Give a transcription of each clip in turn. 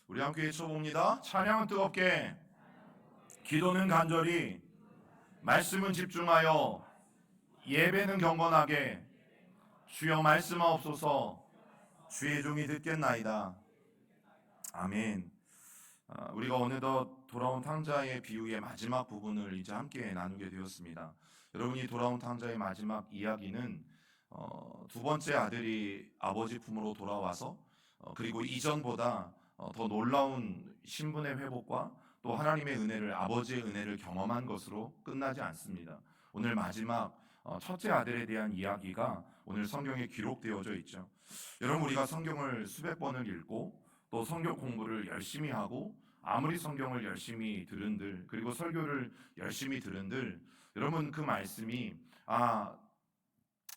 우리 함께 외쳐봅니다. 찬양은 뜨겁게, 기도는 간절히, 말씀은 집중하여, 예배는 경건하게, 주여 말씀하옵소서. 주의 종이 듣겠나이다. 아멘. 우리가 어느덧 돌아온 탕자의 비유의 마지막 부분을 이제 함께 나누게 되었습니다. 여러분이 돌아온 탕자의 마지막 이야기는 두 번째 아들이 아버지 품으로 돌아와서 그리고 이전보다 더 놀라운 신분의 회복과 또 하나님의 은혜를, 아버지의 은혜를 경험한 것으로 끝나지 않습니다. 오늘 마지막 첫째 아들에 대한 이야기가 오늘 성경에 기록되어져 있죠. 여러분, 우리가 성경을 수백 번을 읽고 또 성경 공부를 열심히 하고 아무리 성경을 열심히 들은들, 그리고 설교를 열심히 들은들, 여러분, 그 말씀이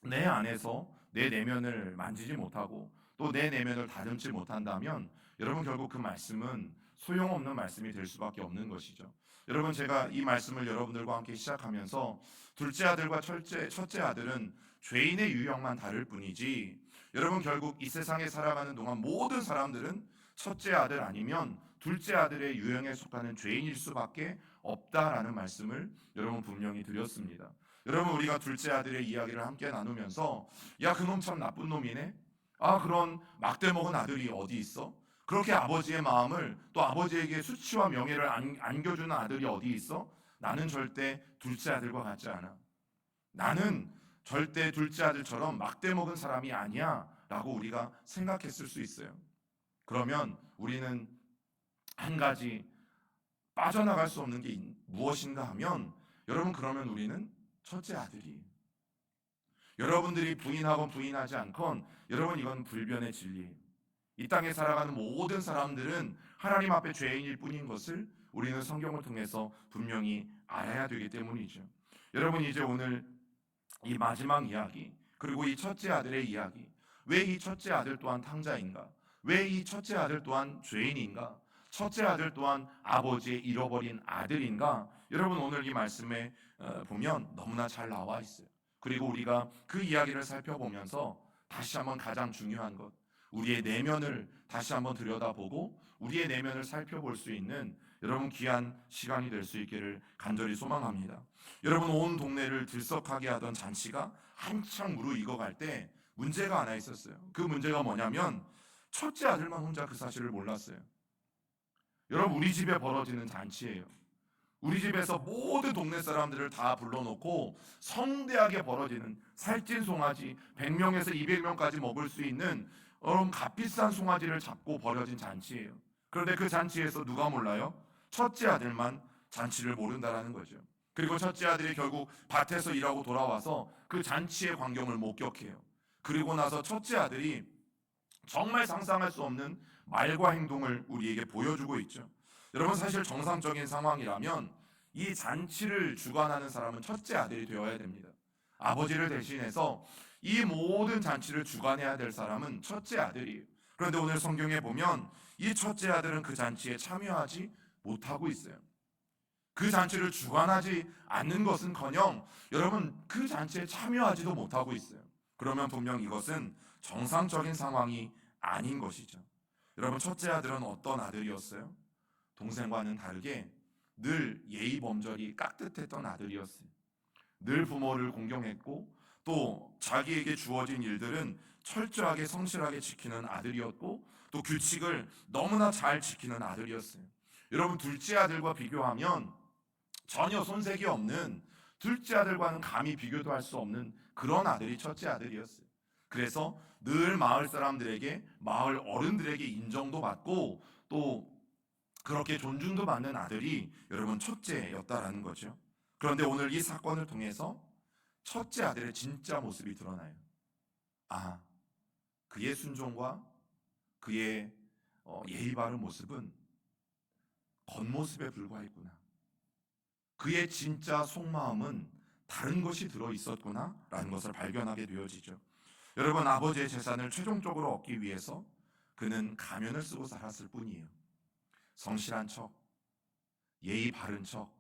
내 안에서 내 내면을 만지지 못하고 또 내 내면을 다듬지 못한다면 여러분, 결국 그 말씀은 소용없는 말씀이 될 수밖에 없는 것이죠. 여러분, 제가 이 말씀을 여러분들과 함께 시작하면서 둘째 아들과 첫째 아들은 죄인의 유형만 다를 뿐이지, 여러분, 결국 이 세상에 살아가는 동안 모든 사람들은 첫째 아들 아니면 둘째 아들의 유형에 속하는 죄인일 수밖에 없다라는 말씀을 여러분 분명히 드렸습니다. 여러분, 우리가 둘째 아들의 이야기를 함께 나누면서 야, 그놈 참 나쁜 놈이네, 그런 막대 먹은 아들이 어디 있어? 그렇게 아버지의 마음을, 또 아버지에게 수치와 명예를 안겨주는 아들이 어디 있어? 나는 절대 둘째 아들과 같지 않아. 나는 절대 둘째 아들처럼 막대 먹은 사람이 아니야 라고 우리가 생각했을 수 있어요. 그러면 우리는 한 가지 빠져나갈 수 없는 게 무엇인가 하면, 여러분, 그러면 우리는 첫째 아들이, 여러분들이 부인하건 부인하지 않건 여러분, 이건 불변의 진리예요. 이 땅에 살아가는 모든 사람들은 하나님 앞에 죄인일 뿐인 것을 우리는 성경을 통해서 분명히 알아야 되기 때문이죠. 여러분, 이제 오늘 이 마지막 이야기, 그리고 이 첫째 아들의 이야기, 왜 이 첫째 아들 또한 탕자인가? 왜 이 첫째 아들 또한 죄인인가? 첫째 아들 또한 아버지의 잃어버린 아들인가? 여러분, 오늘 이 말씀에 보면 너무나 잘 나와 있어요. 그리고 우리가 그 이야기를 살펴보면서 다시 한번 가장 중요한 것, 우리의 내면을 다시 한번 들여다보고 우리의 내면을 살펴볼 수 있는 여러분 귀한 시간이 될 수 있기를 간절히 소망합니다. 여러분, 온 동네를 들썩하게 하던 잔치가 한창 무르익어갈 때 문제가 하나 있었어요. 그 문제가 뭐냐면 첫째 아들만 혼자 그 사실을 몰랐어요. 여러분, 우리 집에 벌어지는 잔치예요. 우리 집에서 모든 동네 사람들을 다 불러놓고 성대하게 벌어지는, 살찐 송아지 100명에서 200명까지 먹을 수 있는 여러분 값비싼 송아지를 잡고 벌어진 잔치예요. 그런데 그 잔치에서 누가 몰라요? 첫째 아들만 잔치를 모른다라는 거죠. 그리고 첫째 아들이 결국 밭에서 일하고 돌아와서 그 잔치의 광경을 목격해요. 그리고 나서 첫째 아들이 정말 상상할 수 없는 말과 행동을 우리에게 보여주고 있죠. 여러분, 사실 정상적인 상황이라면 이 잔치를 주관하는 사람은 첫째 아들이 되어야 됩니다. 아버지를 대신해서 이 모든 잔치를 주관해야 될 사람은 첫째 아들이에요. 그런데 오늘 성경에 보면 이 첫째 아들은 그 잔치에 참여하지 못하고 있어요. 그 잔치를 주관하지 않는 것은커녕 여러분, 그 잔치에 참여하지도 못하고 있어요. 그러면 분명 이것은 정상적인 상황이 아닌 것이죠. 여러분, 첫째 아들은 어떤 아들이었어요? 동생과는 다르게 늘 예의 범절이 깍듯했던 아들이었어요. 늘 부모를 공경했고 또 자기에게 주어진 일들은 철저하게 성실하게 지키는 아들이었고 또 규칙을 너무나 잘 지키는 아들이었어요. 여러분, 둘째 아들과 비교하면 전혀 손색이 없는, 둘째 아들과는 감히 비교도 할 수 없는 그런 아들이 첫째 아들이었어요. 그래서 늘 마을 사람들에게, 마을 어른들에게 인정도 받고 또 그렇게 존중도 받는 아들이 여러분 첫째였다라는 거죠. 그런데 오늘 이 사건을 통해서 첫째 아들의 진짜 모습이 드러나요. 그의 순종과 그의 예의 바른 모습은 겉모습에 불과했구나. 그의 진짜 속마음은 다른 것이 들어있었구나 라는 것을 발견하게 되어지죠. 여러분, 아버지의 재산을 최종적으로 얻기 위해서 그는 가면을 쓰고 살았을 뿐이에요. 성실한 척, 예의 바른 척,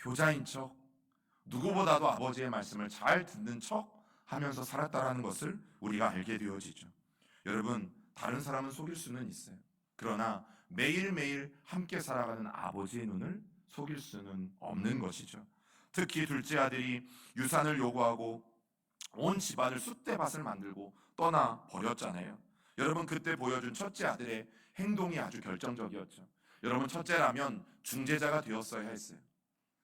효자인 척, 누구보다도 아버지의 말씀을 잘 듣는 척 하면서 살았다라는 것을 우리가 알게 되어지죠. 여러분, 다른 사람은 속일 수는 있어요. 그러나 매일매일 함께 살아가는 아버지의 눈을 속일 수는 없는 것이죠. 특히 둘째 아들이 유산을 요구하고 온 집안을 쑥대밭을 만들고 떠나 버렸잖아요. 여러분, 그때 보여준 첫째 아들의 행동이 아주 결정적이었죠. 여러분, 첫째라면 중재자가 되었어야 했어요.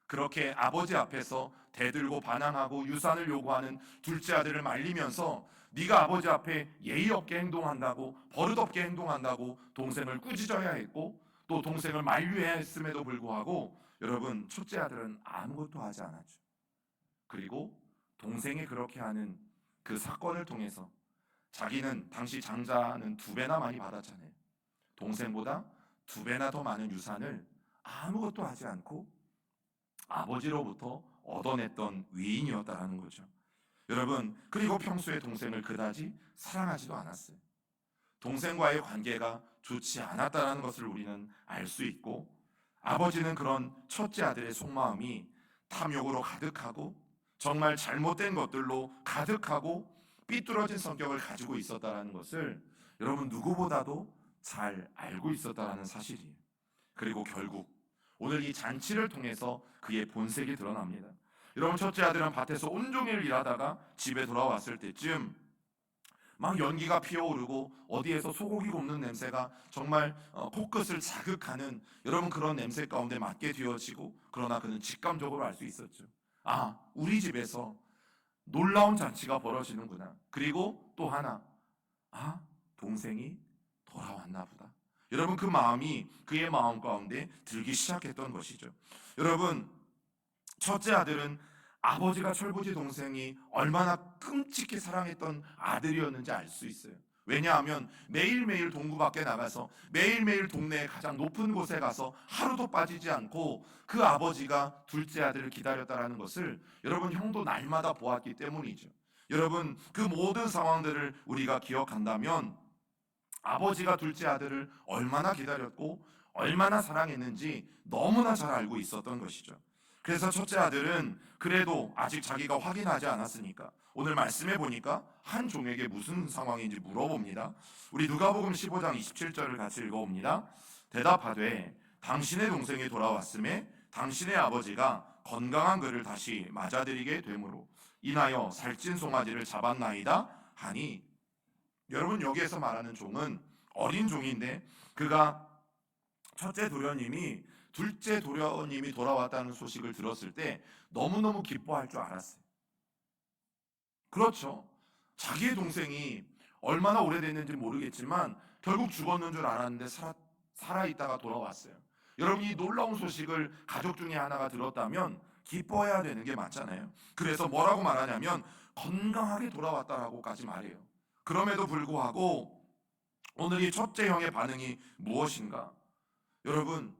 그렇게 아버지 앞에서 대들고 반항하고 유산을 요구하는 둘째 아들을 말리면서 네가 아버지 앞에 예의 없게 행동한다고, 버릇없게 행동한다고 동생을 꾸짖어야 했고, 또 동생을 만류해야 했음에도 불구하고 여러분, 첫째 아들은 아무것도 하지 않았죠. 그리고 동생이 그렇게 하는 그 사건을 통해서 자기는 당시 장자는 2배나 많이 받았잖아요. 동생보다 2배나 더 많은 유산을 아무것도 하지 않고 아버지로부터 얻어냈던 위인이었다라는 거죠. 여러분, 그리고 평소에 동생을 그다지 사랑하지도 않았어요. 동생과의 관계가 좋지 않았다라는 것을 우리는 알 수 있고, 아버지는 그런 첫째 아들의 속마음이 탐욕으로 가득하고 정말 잘못된 것들로 가득하고 삐뚤어진 성격을 가지고 있었다라는 것을 여러분 누구보다도 잘 알고 있었다라는 사실이에요. 그리고 결국 오늘 이 잔치를 통해서 그의 본색이 드러납니다. 여러분, 첫째 아들은 밭에서 온종일 일하다가 집에 돌아왔을 때쯤 막 연기가 피어오르고 어디에서 소고기 굽는 냄새가 정말 코끝을 자극하는 여러분 그런 냄새 가운데 맡게 되어지고, 그러나 그는 직감적으로 알 수 있었죠. 아, 우리 집에서 놀라운 잔치가 벌어지는구나. 그리고 또 하나, 아, 동생이 돌아왔나 보다. 여러분, 그 마음이 그의 마음 가운데 들기 시작했던 것이죠. 여러분, 첫째 아들은 아버지가 철부지 동생이 얼마나 끔찍히 사랑했던 아들이었는지 알 수 있어요. 왜냐하면 매일매일 동구 밖에 나가서 매일매일 동네의 가장 높은 곳에 가서 하루도 빠지지 않고 그 아버지가 둘째 아들을 기다렸다라는 것을 여러분 형도 날마다 보았기 때문이죠. 여러분, 그 모든 상황들을 우리가 기억한다면 아버지가 둘째 아들을 얼마나 기다렸고 얼마나 사랑했는지 너무나 잘 알고 있었던 것이죠. 그래서 첫째 아들은 그래도 아직 자기가 확인하지 않았으니까 오늘 말씀해 보니까 한 종에게 무슨 상황인지 물어봅니다. 우리 누가복음 15장 27절을 같이 읽어봅니다. 대답하되 당신의 동생이 돌아왔음에 당신의 아버지가 건강한 그를 다시 맞아들이게 되므로 인하여 살찐 송아지를 잡았나이다 하니, 여러분 여기에서 말하는 종은 어린 종인데 그가 첫째 도련님이 둘째 도련님이 돌아왔다는 소식을 들었을 때 너무너무 기뻐할 줄 알았어요. 그렇죠. 자기의 동생이 얼마나 오래됐는지 모르겠지만 결국 죽었는 줄 알았는데 살아있다가 돌아왔어요. 여러분, 이 놀라운 소식을 가족 중에 하나가 들었다면 기뻐해야 되는 게 맞잖아요. 그래서 뭐라고 말하냐면 건강하게 돌아왔다라고까지 말해요. 그럼에도 불구하고 오늘 이 첫째 형의 반응이 무엇인가? 여러분,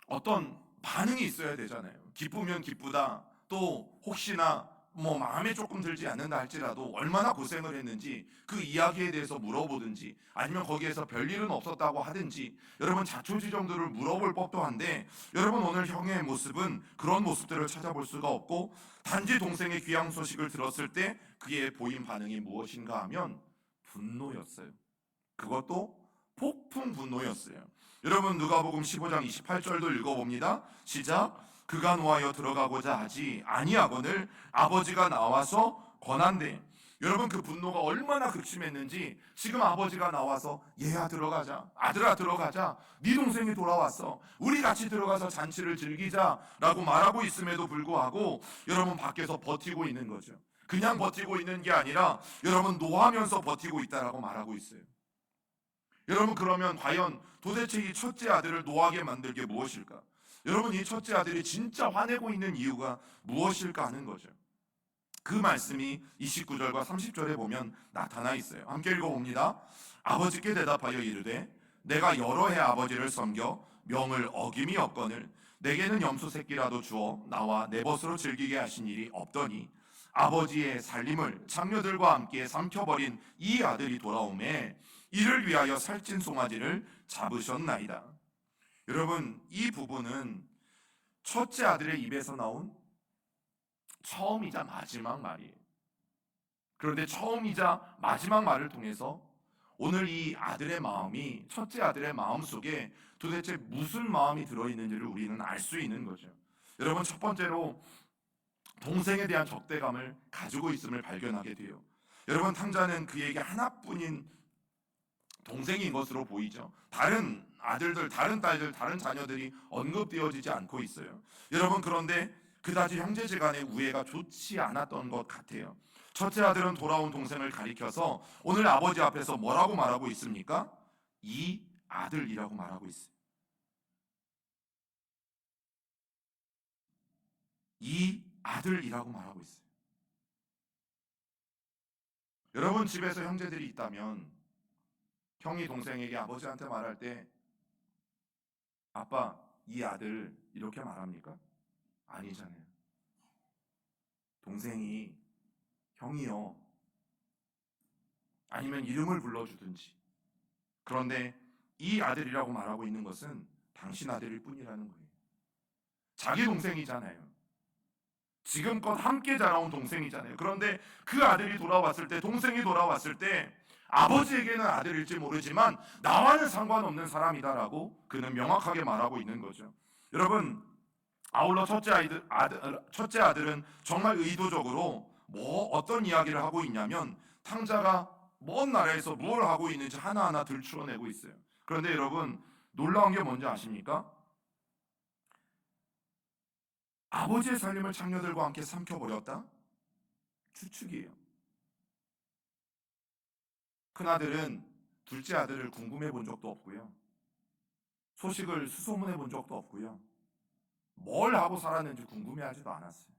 어떤 반응이 있어야 되잖아요. 기쁘면 기쁘다. 또 혹시나 마음에 조금 들지 않는다 할지라도 얼마나 고생을 했는지 그 이야기에 대해서 물어보든지, 아니면 거기에서 별일은 없었다고 하든지 여러분 자초지종들을 물어볼 법도 한데, 여러분 오늘 형의 모습은 그런 모습들을 찾아볼 수가 없고 단지 동생의 귀향 소식을 들었을 때 그의 보인 반응이 무엇인가 하면 분노였어요. 그것도 폭풍 분노였어요. 여러분 누가복음 15장 28절도 읽어봅니다. 시작. 그가 노하여 들어가고자 하지 아니하거늘 아버지가 나와서 권한대. 여러분, 그 분노가 얼마나 극심했는지 지금 아버지가 나와서 얘야 들어가자, 아들아 들어가자, 네 동생이 돌아왔어, 우리 같이 들어가서 잔치를 즐기자라고 말하고 있음에도 불구하고 여러분 밖에서 버티고 있는 거죠. 그냥 버티고 있는 게 아니라 여러분 노하면서 버티고 있다라고 말하고 있어요. 여러분, 그러면 과연 도대체 이 첫째 아들을 노하게 만들 게 무엇일까? 여러분, 이 첫째 아들이 진짜 화내고 있는 이유가 무엇일까 하는 거죠. 그 말씀이 29절과 30절에 보면 나타나 있어요. 함께 읽어봅니다. 아버지께 대답하여 이르되 내가 여러 해 아버지를 섬겨 명을 어김이 없거늘 내게는 염소 새끼라도 주어 나와 내 벗으로 즐기게 하신 일이 없더니 아버지의 살림을 장녀들과 함께 삼켜버린 이 아들이 돌아오매 이를 위하여 살찐 송아지를 잡으셨나이다. 여러분, 이 부분은 첫째 아들의 입에서 나온 처음이자 마지막 말이에요. 그런데 처음이자 마지막 말을 통해서 오늘 이 아들의 마음이, 첫째 아들의 마음 속에 도대체 무슨 마음이 들어있는지를 우리는 알 수 있는 거죠. 여러분, 첫 번째로 동생에 대한 적대감을 가지고 있음을 발견하게 돼요. 여러분, 탕자는 그에게 하나뿐인 동생인 것으로 보이죠. 다른 아들들, 다른 딸들, 다른 자녀들이 언급되어지지 않고 있어요. 여러분, 그런데 그다지 형제지간의 우애가 좋지 않았던 것 같아요. 첫째 아들은 돌아온 동생을 가리켜서 오늘 아버지 앞에서 뭐라고 말하고 있습니까? 이 아들이라고 말하고 있어요. 이 아들이라고 말하고 있어요. 여러분, 집에서 형제들이 있다면 형이 동생에게 아버지한테 말할 때 아빠, 이 아들 이렇게 말합니까? 아니잖아요. 동생이 형이요, 아니면 이름을 불러주든지. 그런데 이 아들이라고 말하고 있는 것은 당신 아들일 뿐이라는 거예요. 자기 동생이잖아요. 지금껏 함께 자라온 동생이잖아요. 그런데 그 아들이 돌아왔을 때, 동생이 돌아왔을 때 아버지에게는 아들일지 모르지만 나와는 상관없는 사람이다라고 그는 명확하게 말하고 있는 거죠. 여러분, 아울러 첫째 아들은 정말 의도적으로 어떤 이야기를 하고 있냐면 탕자가 먼 나라에서 뭘 하고 있는지 하나하나 들추어내고 있어요. 그런데 여러분, 놀라운 게 뭔지 아십니까? 아버지의 살림을 창녀들과 함께 삼켜버렸다? 추측이에요. 큰아들은 둘째 아들을 궁금해 본 적도 없고요. 소식을 수소문해 본 적도 없고요. 뭘 하고 살았는지 궁금해하지도 않았어요.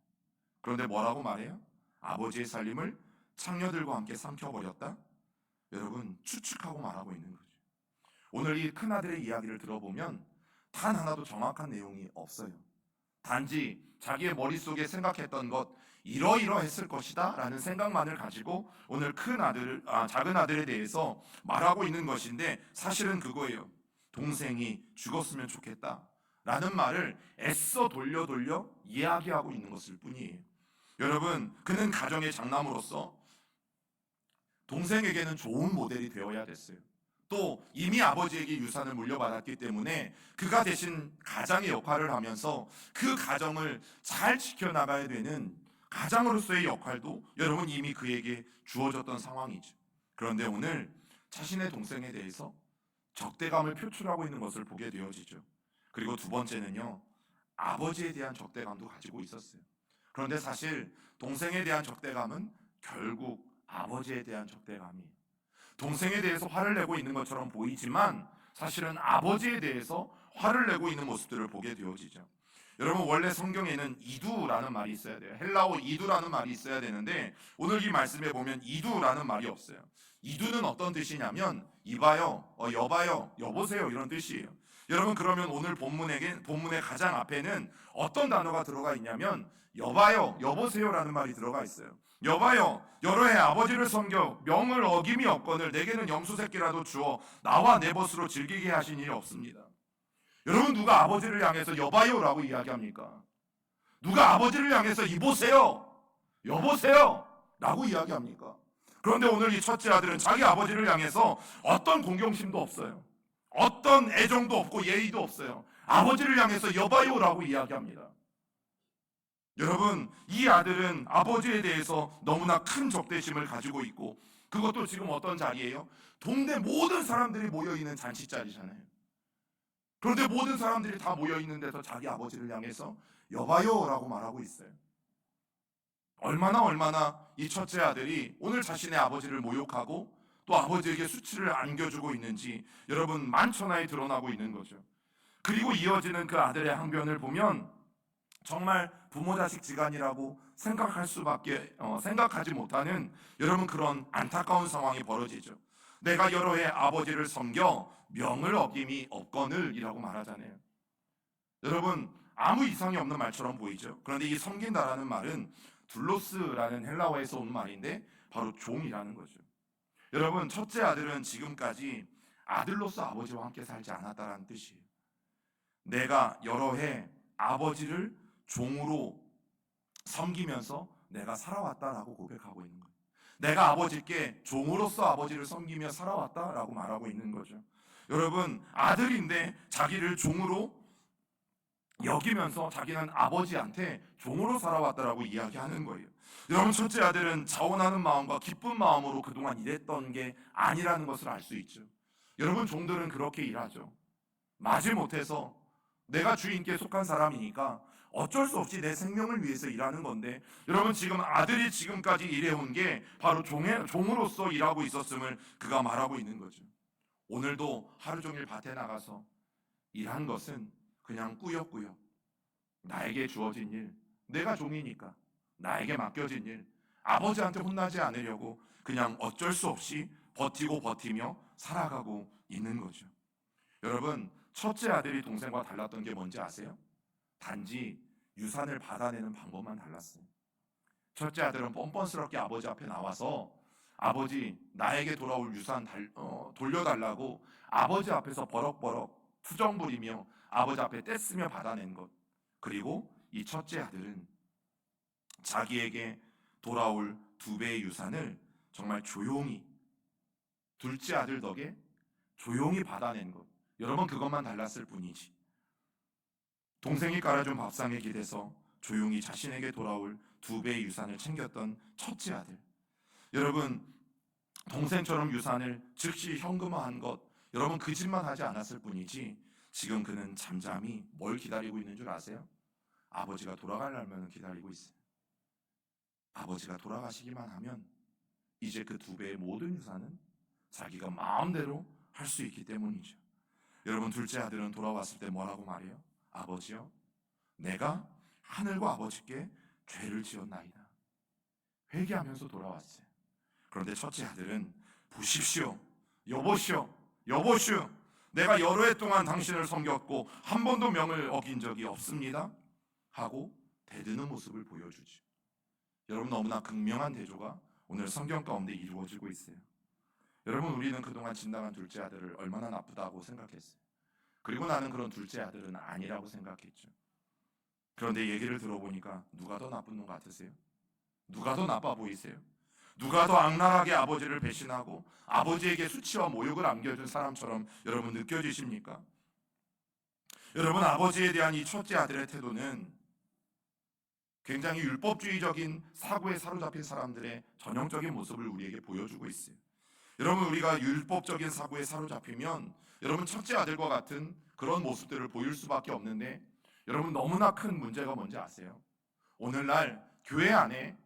그런데 뭐라고 말해요? 아버지의 살림을 창녀들과 함께 삼켜버렸다? 여러분, 추측하고 말하고 있는 거죠. 오늘 이 큰아들의 이야기를 들어보면 단 하나도 정확한 내용이 없어요. 단지 자기의 머릿속에 생각했던 것, 이러이러했을 것이다 라는 생각만을 가지고 오늘 작은 아들에 대해서 말하고 있는 것인데, 사실은 그거예요. 동생이 죽었으면 좋겠다 라는 말을 애써 돌려 이야기하고 있는 것일 뿐이에요. 여러분, 그는 가정의 장남으로서 동생에게는 좋은 모델이 되어야 됐어요. 또 이미 아버지에게 유산을 물려받았기 때문에 그가 대신 가장의 역할을 하면서 그 가정을 잘 지켜나가야 되는 가장으로서의 역할도 여러분 이미 그에게 주어졌던 상황이죠. 그런데 오늘 자신의 동생에 대해서 적대감을 표출하고 있는 것을 보게 되어지죠. 그리고 두 번째는요, 아버지에 대한 적대감도 가지고 있었어요. 그런데 사실 동생에 대한 적대감은 결국 아버지에 대한 적대감이에요. 동생에 대해서 화를 내고 있는 것처럼 보이지만 사실은 아버지에 대해서 화를 내고 있는 모습들을 보게 되어지죠. 여러분, 원래 성경에는 이두라는 말이 있어야 돼요. 헬라어 이두라는 말이 있어야 되는데 오늘 이 말씀에 보면 이두라는 말이 없어요. 이두는 어떤 뜻이냐면 이봐요, 여봐요, 여보세요 이런 뜻이에요. 여러분, 그러면 오늘 본문의 가장 앞에는 어떤 단어가 들어가 있냐면 여봐요, 여보세요라는 말이 들어가 있어요. 여봐요, 여러 해 아버지를 섬겨 명을 어김이 없거늘 내게는 염소 새끼라도 주어 나와 내 벗으로 즐기게 하신 일이 없습니다. 여러분, 누가 아버지를 향해서 여봐요라고 이야기합니까? 누가 아버지를 향해서 이보세요, 여보세요 라고 이야기합니까? 그런데 오늘 이 첫째 아들은 자기 아버지를 향해서 어떤 공경심도 없어요. 어떤 애정도 없고 예의도 없어요. 아버지를 향해서 여봐요라고 이야기합니다. 여러분, 이 아들은 아버지에 대해서 너무나 큰 적대심을 가지고 있고, 그것도 지금 어떤 자리예요? 동네 모든 사람들이 모여있는 잔치자리잖아요. 그런데 모든 사람들이 다 모여있는 데서 자기 아버지를 향해서 여봐요라고 말하고 있어요. 얼마나 이 첫째 아들이 오늘 자신의 아버지를 모욕하고 또 아버지에게 수치를 안겨주고 있는지 여러분 만천하에 드러나고 있는 거죠. 그리고 이어지는 그 아들의 항변을 보면 정말 부모 자식 지간이라고 생각하지 못하는 여러분 그런 안타까운 상황이 벌어지죠. 내가 여러 해 아버지를 섬겨 명을 어김이 없거늘이라고 말하잖아요. 여러분, 아무 이상이 없는 말처럼 보이죠. 그런데 이 섬긴다라는 말은 둘로스라는 헬라어에서 온 말인데 바로 종이라는 거죠. 여러분, 첫째 아들은 지금까지 아들로서 아버지와 함께 살지 않았다라는 뜻이에요. 내가 여러 해 아버지를 종으로 섬기면서 내가 살아왔다라고 고백하고 있는 거예요. 내가 아버지께 종으로서 아버지를 섬기며 살아왔다라고 말하고 있는 거죠. 여러분, 아들인데 자기를 종으로 여기면서 자기는 아버지한테 종으로 살아왔다라고 이야기하는 거예요. 여러분, 첫째 아들은 자원하는 마음과 기쁜 마음으로 그동안 일했던 게 아니라는 것을 알 수 있죠. 여러분, 종들은 그렇게 일하죠. 마지못해서 내가 주인께 속한 사람이니까 어쩔 수 없이 내 생명을 위해서 일하는 건데, 여러분, 지금 아들이 지금까지 일해온 게 바로 종으로서 일하고 있었음을 그가 말하고 있는 거죠. 오늘도 하루 종일 밭에 나가서 일한 것은 그냥 꾸역꾸역 나에게 주어진 일, 내가 종이니까 나에게 맡겨진 일, 아버지한테 혼나지 않으려고 그냥 어쩔 수 없이 버티고 버티며 살아가고 있는 거죠. 여러분, 첫째 아들이 동생과 달랐던 게 뭔지 아세요? 단지 유산을 받아내는 방법만 달랐어요. 첫째 아들은 뻔뻔스럽게 아버지 앞에 나와서 아버지 나에게 돌아올 유산 돌려달라고 아버지 앞에서 버럭버럭 투정 부리며 아버지 앞에 떼쓰며 받아낸 것. 그리고 이 첫째 아들은 자기에게 돌아올 2배의 유산을 정말 조용히, 둘째 아들 덕에 조용히 받아낸 것. 여러분, 그것만 달랐을 뿐이지. 동생이 깔아준 밥상에 기대서 조용히 자신에게 돌아올 2배의 유산을 챙겼던 첫째 아들. 여러분, 동생처럼 유산을 즉시 현금화한 것, 여러분, 그 짓만 하지 않았을 뿐이지 지금 그는 잠잠히 뭘 기다리고 있는 줄 아세요? 아버지가 돌아갈 날만을 기다리고 있어요. 아버지가 돌아가시기만 하면 이제 그 2배의 모든 유산은 자기가 마음대로 할 수 있기 때문이죠. 여러분, 둘째 아들은 돌아왔을 때 뭐라고 말해요? 아버지요, 내가 하늘과 아버지께 죄를 지었나이다. 회개하면서 돌아왔어요. 그런데 첫째 아들은 보십시오, 여보시오, 여보시오, 내가 여러 해 동안 당신을 섬겼고 한 번도 명을 어긴 적이 없습니다 하고 대드는 모습을 보여주죠. 여러분, 너무나 극명한 대조가 오늘 성경 가운데 이루어지고 있어요. 여러분, 우리는 그동안 진당한 둘째 아들을 얼마나 나쁘다고 생각했어요. 그리고 나는 그런 둘째 아들은 아니라고 생각했죠. 그런데 얘기를 들어보니까 누가 더 나쁜 놈 같으세요? 누가 더 나빠 보이세요? 누가 더 악랄하게 아버지를 배신하고 아버지에게 수치와 모욕을 안겨준 사람처럼 여러분 느껴지십니까? 여러분, 아버지에 대한 이 첫째 아들의 태도는 굉장히 율법주의적인 사고에 사로잡힌 사람들의 전형적인 모습을 우리에게 보여주고 있어요. 여러분, 우리가 율법적인 사고에 사로잡히면 여러분, 첫째 아들과 같은 그런 모습들을 보일 수밖에 없는데, 여러분, 너무나 큰 문제가 뭔지 아세요? 오늘날 교회 안에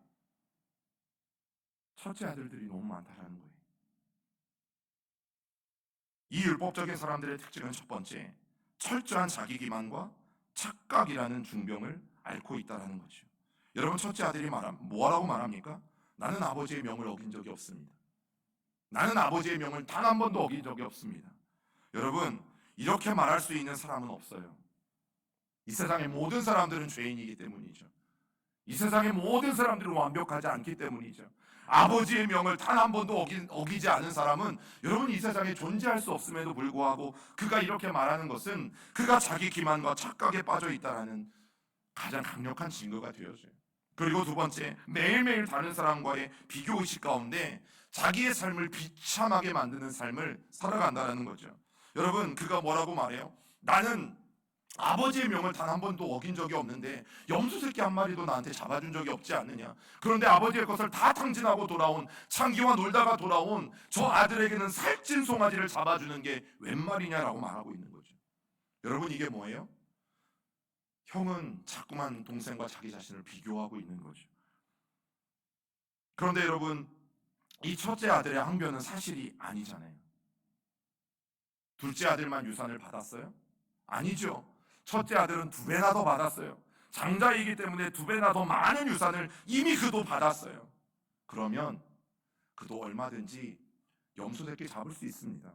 첫째 아들들이 너무 많다라는 거예요. 이 율법적인 사람들의 특징은 첫 번째, 철저한 자기 기만과 착각이라는 중병을 앓고 있다는 거죠. 여러분, 첫째 아들이 뭐라고 말합니까? 나는 아버지의 명을 어긴 적이 없습니다. 나는 아버지의 명을 단 한 번도 어긴 적이 없습니다. 여러분, 이렇게 말할 수 있는 사람은 없어요. 이 세상의 모든 사람들은 죄인이기 때문이죠. 이 세상의 모든 사람들은 완벽하지 않기 때문이죠. 아버지의 명을 단 한 번도 어기지 않은 사람은 여러분, 이 세상에 존재할 수 없음에도 불구하고 그가 이렇게 말하는 것은 그가 자기 기만과 착각에 빠져 있다라는 가장 강력한 증거가 되어져요. 그리고 두 번째, 매일매일 다른 사람과의 비교의식 가운데 자기의 삶을 비참하게 만드는 삶을 살아간다는 거죠. 여러분, 그가 뭐라고 말해요? 나는 아버지의 명을 단 한 번도 어긴 적이 없는데 염소 새끼 한 마리도 나한테 잡아준 적이 없지 않느냐. 그런데 아버지의 것을 다 탕진하고 돌아온, 창기와 놀다가 돌아온 저 아들에게는 살찐 송아지를 잡아주는 게 웬 말이냐라고 말하고 있는 거죠. 여러분, 이게 뭐예요? 형은 자꾸만 동생과 자기 자신을 비교하고 있는 거죠. 그런데 여러분, 이 첫째 아들의 항변은 사실이 아니잖아요. 둘째 아들만 유산을 받았어요? 아니죠. 첫째 아들은 2배나 더 받았어요. 장자이기 때문에 2배나 더 많은 유산을 이미 그도 받았어요. 그러면 그도 얼마든지 염소 새끼 잡을 수 있습니다.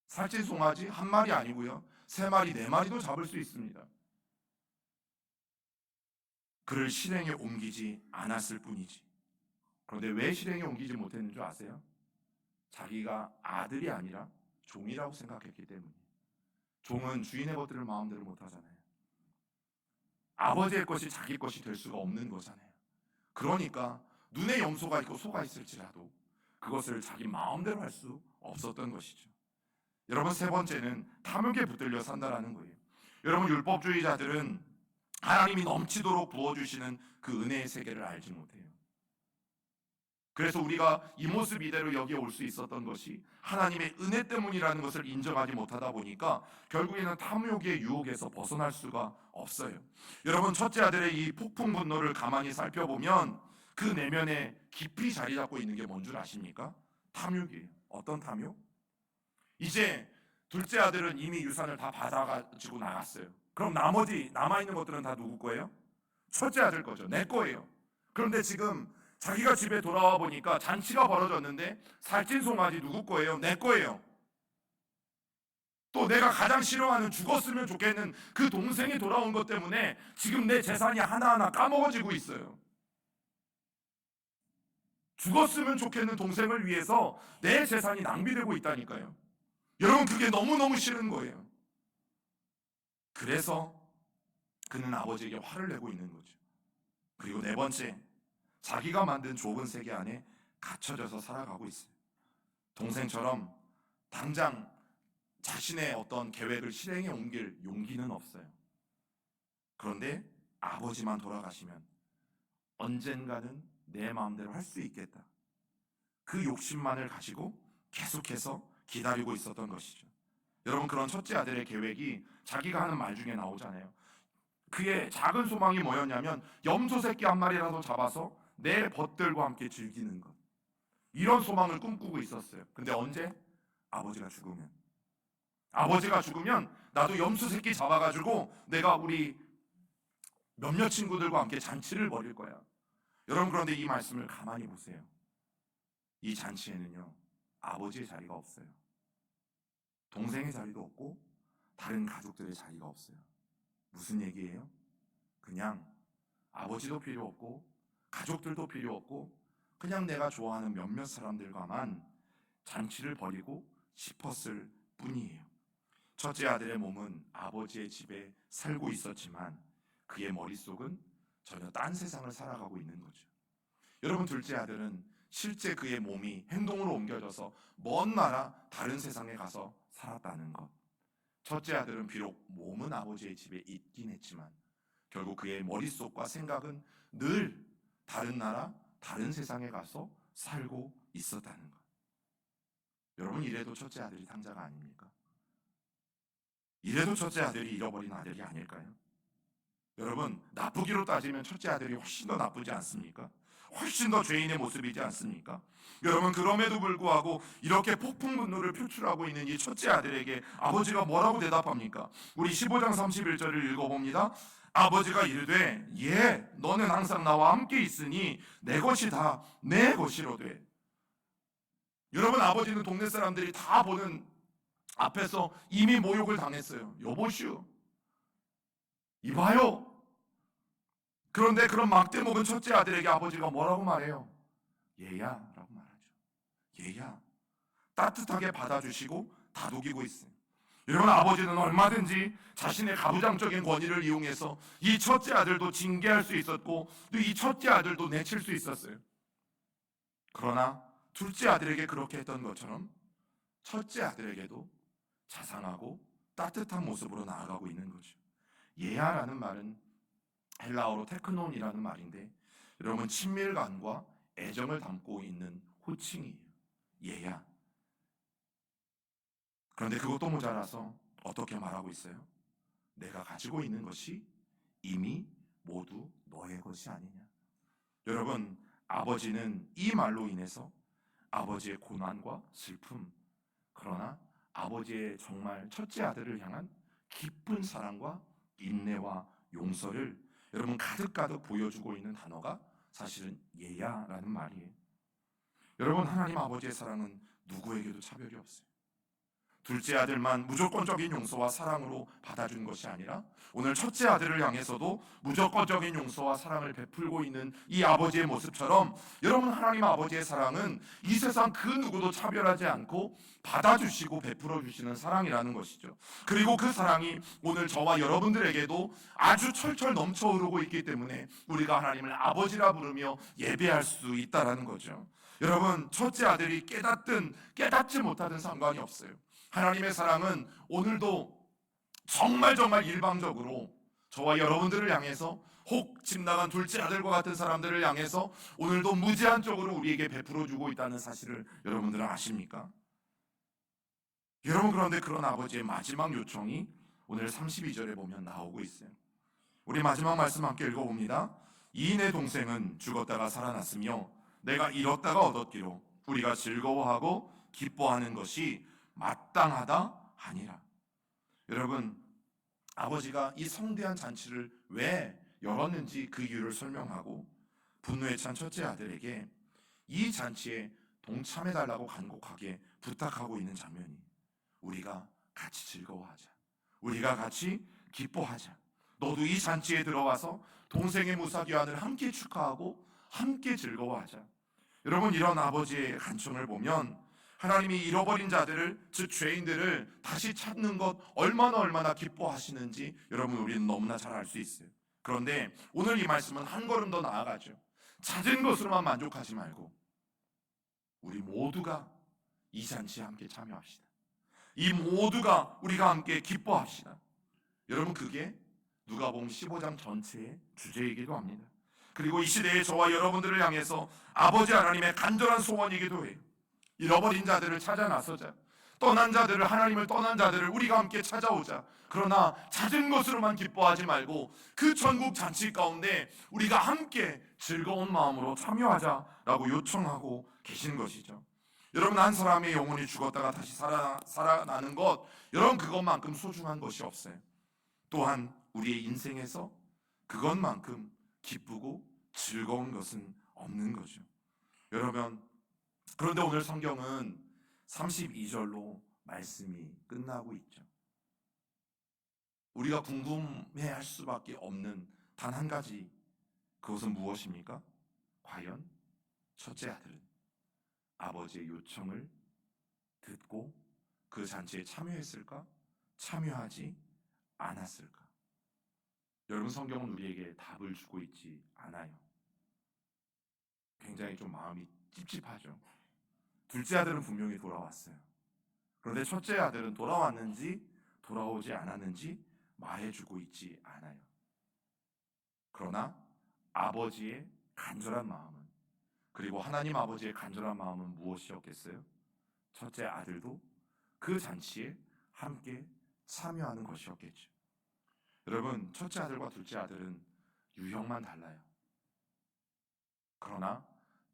살찐 송아지 한 마리 아니고요, 3마리, 4마리도 잡을 수 있습니다. 그를 실행에 옮기지 않았을 뿐이지. 그런데 왜 실행에 옮기지 못했는 줄 아세요? 자기가 아들이 아니라 종이라고 생각했기 때문이에요. 종은 주인의 것들을 마음대로 못하잖아요. 아버지의 것이 자기 것이 될 수가 없는 거잖아요. 그러니까 눈에 염소가 있고 소가 있을지라도 그것을 자기 마음대로 할 수 없었던 것이죠. 여러분, 세 번째는 탐욕에 붙들려 산다라는 거예요. 여러분, 율법주의자들은 하나님이 넘치도록 부어주시는 그 은혜의 세계를 알지 못해요. 그래서 우리가 이 모습 이대로 여기에 올 수 있었던 것이 하나님의 은혜 때문이라는 것을 인정하지 못하다 보니까 결국에는 탐욕의 유혹에서 벗어날 수가 없어요. 여러분, 첫째 아들의 이 폭풍 분노를 가만히 살펴보면 그 내면에 깊이 자리 잡고 있는 게 뭔 줄 아십니까? 탐욕이에요. 어떤 탐욕? 이제 둘째 아들은 이미 유산을 다 받아가지고 나갔어요. 그럼 나머지 남아있는 것들은 다 누구 거예요? 첫째 아들 거죠. 내 거예요. 그런데 지금 자기가 집에 돌아와 보니까 잔치가 벌어졌는데 살찐 송아지 누구 거예요? 내 거예요. 또 내가 가장 싫어하는 죽었으면 좋겠는 그 동생이 돌아온 것 때문에 지금 내 재산이 하나하나 까먹어지고 있어요. 죽었으면 좋겠는 동생을 위해서 내 재산이 낭비되고 있다니까요. 여러분, 그게 너무너무 싫은 거예요. 그래서 그는 아버지에게 화를 내고 있는 거죠. 그리고 네 번째, 자기가 만든 좁은 세계 안에 갇혀져서 살아가고 있어요. 동생처럼 당장 자신의 어떤 계획을 실행에 옮길 용기는 없어요. 그런데 아버지만 돌아가시면 언젠가는 내 마음대로 할 수 있겠다. 그 욕심만을 가지고 계속해서 기다리고 있었던 것이죠. 여러분, 그런 첫째 아들의 계획이 자기가 하는 말 중에 나오잖아요. 그의 작은 소망이 뭐였냐면 염소 새끼 한 마리라도 잡아서 내 벗들과 함께 즐기는 것. 이런 소망을 꿈꾸고 있었어요. 근데 언제? 아버지가 죽으면. 아버지가 죽으면 나도 염소 새끼 잡아가지고 내가 우리 몇몇 친구들과 함께 잔치를 벌일 거야. 여러분, 그런데 이 말씀을 가만히 보세요. 이 잔치에는요, 아버지의 자리가 없어요. 동생의 자리도 없고 다른 가족들의 자리가 없어요. 무슨 얘기예요? 그냥 아버지도 필요 없고 가족들도 필요 없고 그냥 내가 좋아하는 몇몇 사람들과만 잔치를 벌이고 싶었을 뿐이에요. 첫째 아들의 몸은 아버지의 집에 살고 있었지만 그의 머릿속은 전혀 딴 세상을 살아가고 있는 거죠. 여러분, 둘째 아들은 실제 그의 몸이 행동으로 옮겨져서 먼 나라 다른 세상에 가서 살았다는 것. 첫째 아들은 비록 몸은 아버지의 집에 있긴 했지만 결국 그의 머릿속과 생각은 늘 다른 나라, 다른 세상에 가서 살고 있었다는 것. 여러분, 이래도 첫째 아들이 탕자가 아닙니까? 이래도 첫째 아들이 잃어버린 아들이 아닐까요? 여러분, 나쁘기로 따지면 첫째 아들이 훨씬 더 나쁘지 않습니까? 훨씬 더 죄인의 모습이지 않습니까? 여러분, 그럼에도 불구하고 이렇게 폭풍 분노를 표출하고 있는 이 첫째 아들에게 아버지가 뭐라고 대답합니까? 우리 15장 31절을 읽어봅니다. 아버지가 이르되 예, 너는 항상 나와 함께 있으니 내 것이 다 내 것이로되. 여러분, 아버지는 동네 사람들이 다 보는 앞에서 이미 모욕을 당했어요. 여보시오, 이봐요. 그런데 그런 막대 먹은 첫째 아들에게 아버지가 뭐라고 말해요? 얘야 라고 말하죠. 얘야. 따뜻하게 받아주시고 다독이고 있어요. 여러분, 아버지는 얼마든지 자신의 가부장적인 권위를 이용해서 이 첫째 아들도 징계할 수 있었고 또 이 첫째 아들도 내칠 수 있었어요. 그러나 둘째 아들에게 그렇게 했던 것처럼 첫째 아들에게도 자상하고 따뜻한 모습으로 나아가고 있는 거죠. 얘야라는 말은 헬라어로 테크논이라는 말인데 여러분, 친밀감과 애정을 담고 있는 호칭이에요. 얘야. 그런데 그것도 모자라서 어떻게 말하고 있어요? 내가 가지고 있는 것이 이미 모두 너의 것이 아니냐. 여러분, 아버지는 이 말로 인해서 아버지의 고난과 슬픔, 그러나 아버지의 정말 첫째 아들을 향한 깊은 사랑과 인내와 용서를 여러분 가득가득 보여주고 있는 단어가 사실은 얘야라는 말이에요. 여러분, 하나님 아버지의 사랑은 누구에게도 차별이 없어요. 둘째 아들만 무조건적인 용서와 사랑으로 받아준 것이 아니라 오늘 첫째 아들을 향해서도 무조건적인 용서와 사랑을 베풀고 있는 이 아버지의 모습처럼 여러분, 하나님 아버지의 사랑은 이 세상 그 누구도 차별하지 않고 받아주시고 베풀어 주시는 사랑이라는 것이죠. 그리고 그 사랑이 오늘 저와 여러분들에게도 아주 철철 넘쳐 흐르고 있기 때문에 우리가 하나님을 아버지라 부르며 예배할 수 있다라는 거죠. 여러분, 첫째 아들이 깨닫든 깨닫지 못하든 상관이 없어요. 하나님의 사랑은 오늘도 정말 일방적으로 저와 여러분들을 향해서, 혹 집 나간 둘째 아들과 같은 사람들을 향해서 오늘도 무제한적으로 우리에게 베풀어 주고 있다는 사실을 여러분들은 아십니까? 여러분, 그런데 그런 아버지의 마지막 요청이 오늘 32절에 보면 나오고 있어요. 우리 마지막 말씀 함께 읽어봅니다. 이 내 동생은 죽었다가 살아났으며 내가 잃었다가 얻었기로 우리가 즐거워하고 기뻐하는 것이 마땅하다 하니라. 여러분, 아버지가 이 성대한 잔치를 왜 열었는지 그 이유를 설명하고 분노에 찬 첫째 아들에게 이 잔치에 동참해달라고 간곡하게 부탁하고 있는 장면이, 우리가 같이 즐거워하자, 우리가 같이 기뻐하자, 너도 이 잔치에 들어와서 동생의 무사귀환을 함께 축하하고 함께 즐거워하자. 여러분, 이런 아버지의 간청을 보면 하나님이 잃어버린 자들을, 즉 죄인들을 다시 찾는 것 얼마나 기뻐하시는지 여러분, 우리는 너무나 잘 알 수 있어요. 그런데 오늘 이 말씀은 한 걸음 더 나아가죠. 찾은 것으로만 만족하지 말고 우리 모두가 이 잔치에 함께 참여합시다. 이 모두가 우리가 함께 기뻐합시다. 여러분, 그게 누가복음 15장 전체의 주제이기도 합니다. 그리고 이 시대에 저와 여러분들을 향해서 아버지 하나님의 간절한 소원이기도 해요. 잃어버린 자들을 찾아 나서자. 떠난 자들을, 하나님을 떠난 자들을 우리가 함께 찾아오자. 그러나 찾은 것으로만 기뻐하지 말고 그 천국 잔치 가운데 우리가 함께 즐거운 마음으로 참여하자라고 요청하고 계신 것이죠. 여러분, 한 사람의 영혼이 죽었다가 다시 살아나는 것, 여러분, 그것만큼 소중한 것이 없어요. 또한 우리의 인생에서 그것만큼 기쁘고 즐거운 것은 없는 거죠. 여러분, 그런데 오늘 성경은 32절로 말씀이 끝나고 있죠. 우리가 궁금해할 수밖에 없는 단 한 가지, 그것은 무엇입니까? 과연 첫째 아들은 아버지의 요청을 듣고 그 잔치에 참여했을까? 참여하지 않았을까? 여러분, 성경은 우리에게 답을 주고 있지 않아요. 굉장히 좀 마음이 찝찝하죠. 둘째 아들은 분명히 돌아왔어요. 그런데 첫째 아들은 돌아왔는지 돌아오지 않았는지 말해주고 있지 않아요. 그러나 아버지의 간절한 마음은, 그리고 하나님 아버지의 간절한 마음은 무엇이었겠어요? 첫째 아들도 그 잔치에 함께 참여하는 것이었겠죠. 여러분, 첫째 아들과 둘째 아들은 유형만 달라요. 그러나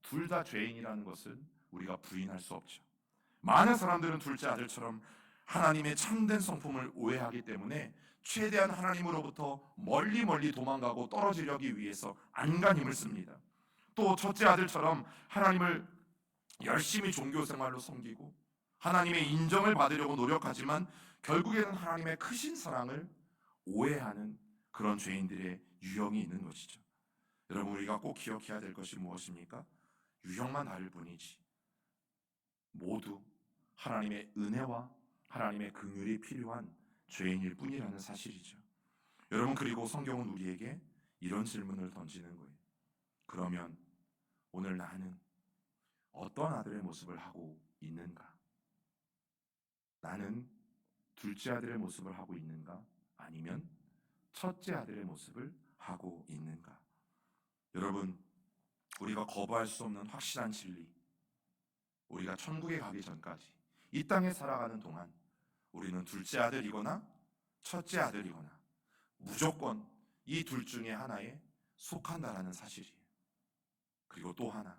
둘 다 죄인이라는 것은 우리가 부인할 수 없죠. 많은 사람들은 둘째 아들처럼 하나님의 참된 성품을 오해하기 때문에 최대한 하나님으로부터 멀리 도망가고 떨어지려기 위해서 안간힘을 씁니다. 또 첫째 아들처럼 하나님을 열심히 종교 생활로 섬기고 하나님의 인정을 받으려고 노력하지만 결국에는 하나님의 크신 사랑을 오해하는 그런 죄인들의 유형이 있는 것이죠. 여러분, 우리가 꼭 기억해야 될 것이 무엇입니까? 유형만 다를 뿐이지 모두 하나님의 은혜와 하나님의 긍휼이 필요한 죄인일 뿐이라는 사실이죠. 여러분, 그리고 성경은 우리에게 이런 질문을 던지는 거예요. 그러면 오늘 나는 어떤 아들의 모습을 하고 있는가? 나는 둘째 아들의 모습을 하고 있는가? 아니면 첫째 아들의 모습을 하고 있는가? 여러분, 우리가 거부할 수 없는 확실한 진리, 우리가 천국에 가기 전까지 이 땅에 살아가는 동안 우리는 둘째 아들이거나 첫째 아들이거나 무조건 이 둘 중에 하나에 속한다라는 사실이에요. 그리고 또 하나,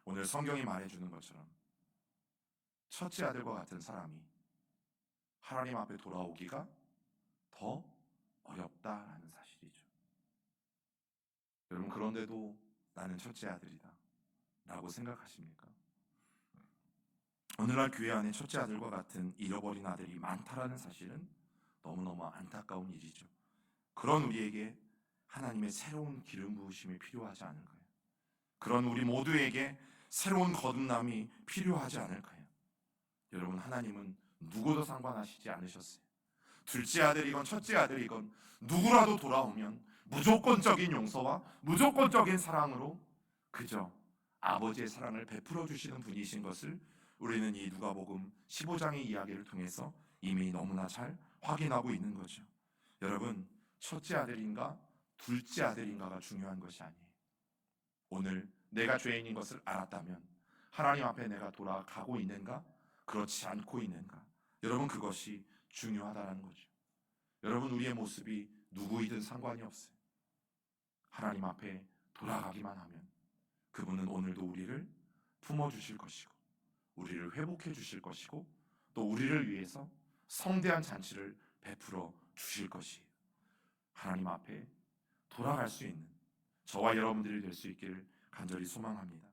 오늘 성경이 말해주는 것처럼 첫째 아들과 같은 사람이 하나님 앞에 돌아오기가 더 어렵다라는 사실이죠. 여러분, 그런데도 나는 첫째 아들이다 라고 생각하십니까? 오늘날 교회 안에 첫째 아들과 같은 잃어버린 아들이 많다라는 사실은 너무너무 안타까운 일이죠. 그런 우리에게 하나님의 새로운 기름 부으심이 필요하지 않을까요? 그런 우리 모두에게 새로운 거듭남이 필요하지 않을까요? 여러분, 하나님은 누구도 상관하시지 않으셨어요. 둘째 아들이건 첫째 아들이건 누구라도 돌아오면 무조건적인 용서와 무조건적인 사랑으로 그저 아버지의 사랑을 베풀어 주시는 분이신 것을 우리는 이 누가복음 15장의 이야기를 통해서 이미 너무나 잘 확인하고 있는 거죠. 여러분, 첫째 아들인가 둘째 아들인가가 중요한 것이 아니에요. 오늘 내가 죄인인 것을 알았다면 하나님 앞에 내가 돌아가고 있는가, 그렇지 않고 있는가, 여러분, 그것이 중요하다는 거죠. 여러분, 우리의 모습이 누구이든 상관이 없어요. 하나님 앞에 돌아가기만 하면 그분은 오늘도 우리를 품어주실 것이고 우리를 회복해 주실 것이고 또 우리를 위해서 성대한 잔치를 베풀어 주실 것이에요. 하나님 앞에 돌아갈 수 있는 저와 여러분들이 될 수 있기를 간절히 소망합니다.